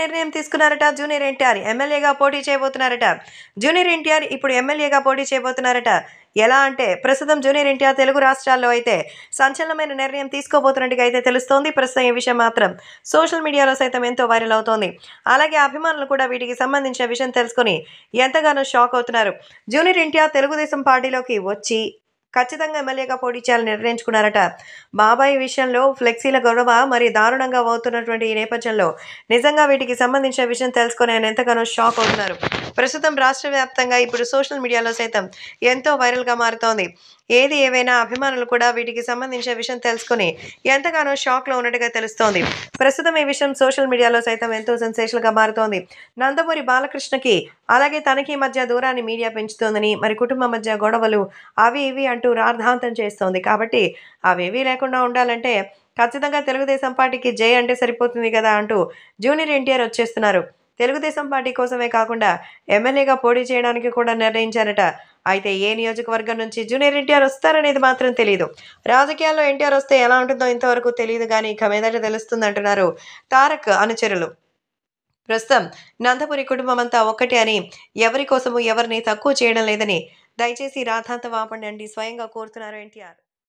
నిర్ణయం తీసుకున్నారట జూనియర్ ఎన్టీఆర్. ఎమ్మెల్యేగా పోటీ చేయబోతున్నారట. జూనియర్ ఎన్టీఆర్ ఇప్పుడు ఎమ్మెల్యేగా పోటీ చేయబోతున్నారట. ఎలా అంటే ప్రస్తుతం జూనియర్ ఎన్టీఆర్ తెలుగు రాష్ట్రాల్లో అయితే సంచలనమైన నిర్ణయం తీసుకోబోతున్నట్టుగా అయితే తెలుస్తోంది. ప్రస్తుతం ఈ విషయం మాత్రం సోషల్ మీడియాలో సైతం ఎంతో వైరల్ అవుతోంది. అలాగే అభిమానులు కూడా వీటికి సంబంధించిన విషయం తెలుసుకొని ఎంతగానో షాక్ అవుతున్నారు. జూనియర్ ఎన్టీఆర్ తెలుగుదేశం పార్టీలోకి వచ్చి ఖచ్చితంగా ఎమ్మెల్యేగా పోటీ చేయాలని నిర్ణయించుకున్నారట. బాబాయ్ విషయంలో ఫ్లెక్సీల గొడవ మరి దారుణంగా అవుతున్నటువంటి ఈ నేపథ్యంలో నిజంగా వీటికి సంబంధించిన విషయం తెలుసుకొని ఆయన ఎంతగానో షాక్ అవుతున్నారు. ప్రస్తుతం రాష్ట్ర వ్యాప్తంగా ఇప్పుడు సోషల్ మీడియాలో సైతం ఎంతో వైరల్గా మారుతోంది. ఏది ఏవైనా అభిమానులు కూడా వీటికి సంబంధించిన విషయం తెలుసుకొని ఎంతగానో షాక్లో ఉన్నట్టుగా తెలుస్తోంది. ప్రస్తుతం ఈ విషయం సోషల్ మీడియాలో సైతం ఎంతో సెన్సేషనల్గా మారుతోంది. నందమూరి బాలకృష్ణకి అలాగే తనకి మధ్య దూరాన్ని మీడియా పెంచుతోందని, మరి కుటుంబం మధ్య గొడవలు అవి ఇవి అంటూ రాద్ధాంతం చేస్తోంది. కాబట్టి అవేవీ లేకుండా ఉండాలంటే ఖచ్చితంగా తెలుగుదేశం పార్టీకి జై అంటే సరిపోతుంది కదా అంటూ జూనియర్ ఎన్టీఆర్ వచ్చేస్తున్నారు. తెలుగుదేశం పార్టీ కోసమే కాకుండా ఎమ్మెల్యేగా పోటీ చేయడానికి కూడా నిర్ణయించారట. అయితే ఏ నియోజకవర్గం నుంచి జూనియర్ ఎన్టీఆర్ వస్తారనేది మాత్రం తెలియదు. రాజకీయాల్లో ఎన్టీఆర్ వస్తే ఎలా ఉంటుందో ఇంతవరకు తెలియదు కానీ ఇక మీదట తెలుస్తుందంటున్నారు తారక్ అనుచరులు. ప్రస్తుతం నందమూరి కుటుంబం అంతా ఒక్కటే అని, ఎవరి కోసము ఎవరిని తక్కువ చేయడం లేదని దయచేసి రాద్ధాంతం ఆపండి అంటూ స్వయంగా కోరుతున్నారు ఎన్టీఆర్.